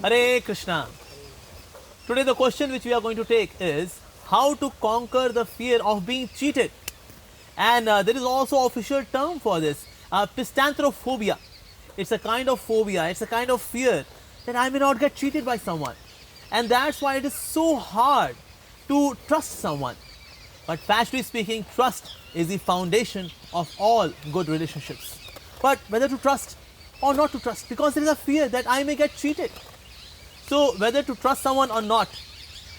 Hare Krishna. Today the question which we are going to take is how to conquer the fear of being cheated. And there is also an official term for this, pistanthrophobia. It's a kind of phobia, it's a kind of fear that I may not get cheated by someone. And that's why it is so hard to trust someone. But factually speaking, trust is the foundation of all good relationships. But whether to trust or not to trust, because there is a fear that I may get cheated. So whether to trust someone or not,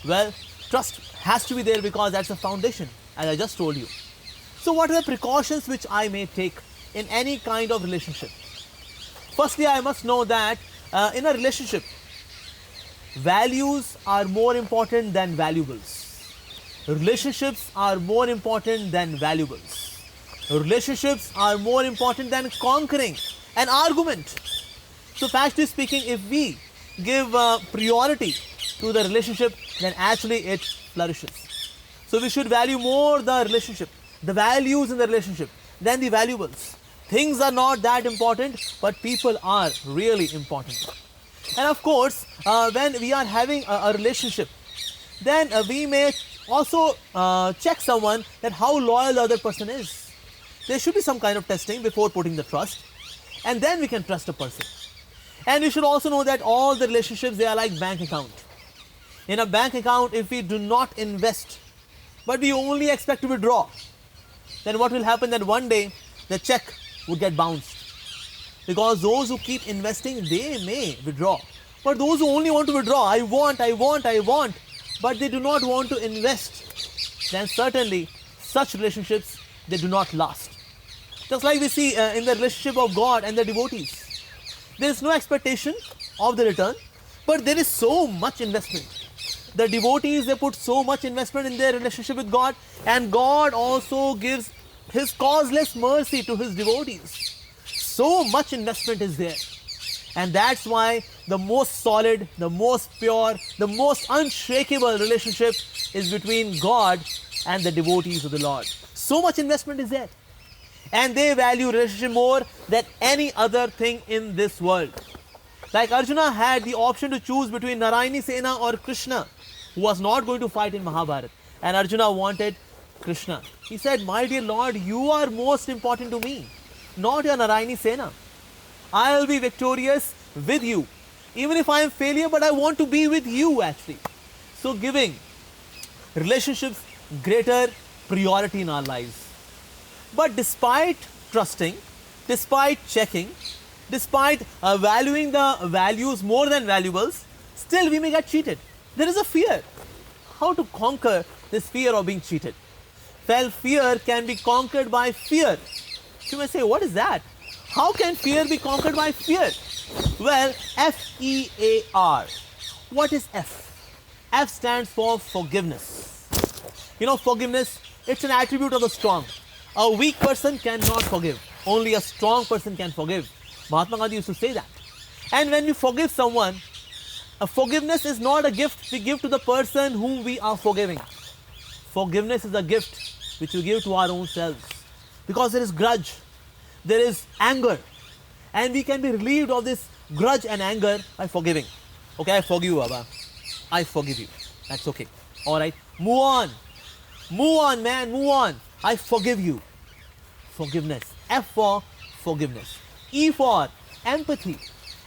well, trust has to be there because that's the foundation, as I just told you. So what are the precautions which I may take in any kind of relationship? Firstly, I must know that in a relationship, values are more important than valuables. Relationships are more important than valuables. Relationships are more important than conquering an argument. So factually speaking, if we give priority to the relationship, then actually it flourishes. So we should value more the relationship, the values in the relationship than the valuables. Things are not that important, but people are really important. And of course, when we are having a relationship, then we may also check someone that how loyal the other person is. There should be some kind of testing before putting the trust, and then we can trust a person. And we should also know that all the relationships, they are like bank account. In a bank account, if we do not invest, but we only expect to withdraw, then what will happen that one day the check would get bounced. Because those who keep investing, they may withdraw. But those who only want to withdraw, I want, but they do not want to invest, then certainly such relationships, they do not last. Just like we see in the relationship of God and the devotees. There is no expectation of the return, but there is so much investment. The devotees, they put so much investment in their relationship with God, and God also gives His causeless mercy to His devotees. So much investment is there. And that's why the most solid, the most pure, the most unshakable relationship is between God and the devotees of the Lord. So much investment is there. And they value relationship more than any other thing in this world. Like Arjuna had the option to choose between Narayani Sena or Krishna, who was not going to fight in Mahabharata. And Arjuna wanted Krishna. He said, my dear Lord, you are most important to me, not your Narayani Sena. I will be victorious with you. Even if I am failure, but I want to be with you actually. So giving relationships greater priority in our lives. But despite trusting, despite checking, despite valuing the values more than valuables, still we may get cheated. There is a fear. How to conquer this fear of being cheated? Well, fear can be conquered by fear. You may say, what is that? How can fear be conquered by fear? Well, F-E-A-R. What is F? F stands for forgiveness. You know, forgiveness, it's an attribute of the strong. A weak person cannot forgive. Only a strong person can forgive. Mahatma Gandhi used to say that. And when we forgive someone, forgiveness is not a gift we give to the person whom we are forgiving. Forgiveness is a gift which we give to our own selves. Because there is grudge, there is anger. And we can be relieved of this grudge and anger by forgiving. Okay, I forgive you, Baba. I forgive you. That's okay. Alright, move on. Move on, man, move on. I forgive you. Forgiveness. F for forgiveness. E for empathy.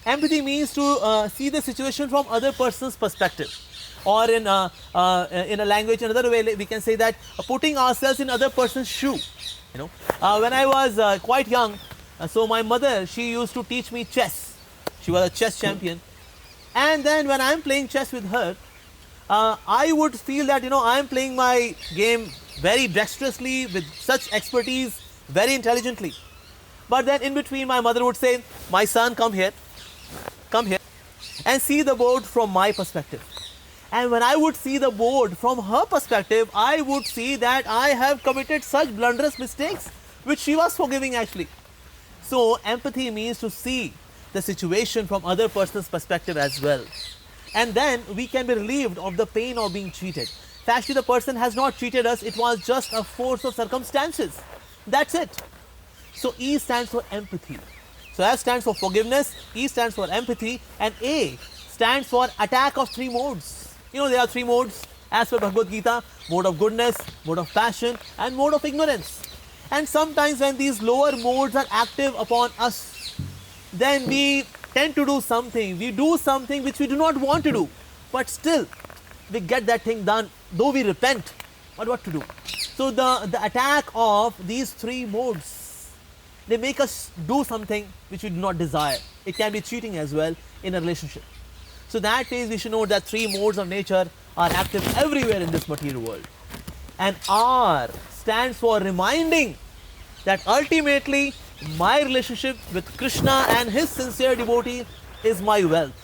Empathy means to see the situation from other person's perspective. Or in a language, another way we can say that putting ourselves in other person's shoe. You know, when I was quite young, so my mother, she used to teach me chess. She was a chess champion. And then when I'm playing chess with her, I would feel that, you know, I'm playing my game very dexterously, with such expertise, very intelligently. But then in between, my mother would say, my son, come here, and see the board from my perspective. And when I would see the board from her perspective, I would see that I have committed such blunderous mistakes, which she was forgiving actually. So empathy means to see the situation from other person's perspective as well. And then we can be relieved of the pain of being cheated. Actually, the person has not cheated us, it was just a force of circumstances. That's it. So E stands for empathy. So F stands for forgiveness, E stands for empathy, and A stands for attack of three modes. You know, there are three modes as per Bhagavad Gita: mode of goodness, mode of passion, and mode of ignorance. And sometimes when these lower modes are active upon us, then we tend to do something. We do something which we do not want to do, but still we get that thing done, though we repent. But what to do? So the attack of these three modes, they make us do something which we do not desire. It can be cheating as well in a relationship. So that is, we should know that three modes of nature are active everywhere in this material world. And R stands for reminding that ultimately my relationship with Krishna and his sincere devotee is my wealth.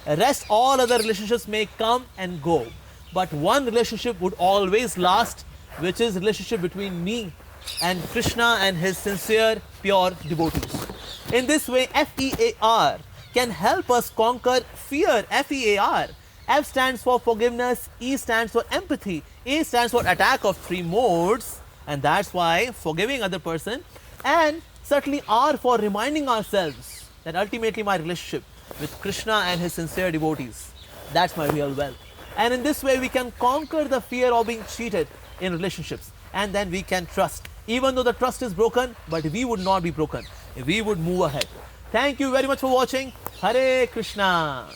Rest all other relationships may come and go, but one relationship would always last, which is relationship between me and Krishna and his sincere pure devotees. In this way, FEAR can help us conquer fear. FEAR. F stands for forgiveness, E stands for empathy, A stands for attack of three modes, and that's why forgiving other person, and certainly R for reminding ourselves that ultimately my relationship with Krishna and his sincere devotees, that's my real wealth. And in this way we can conquer the fear of being cheated in relationships, and then we can trust. Even though the trust is broken, but we would not be broken. We would move ahead. Thank you very much for watching. Hare Krishna.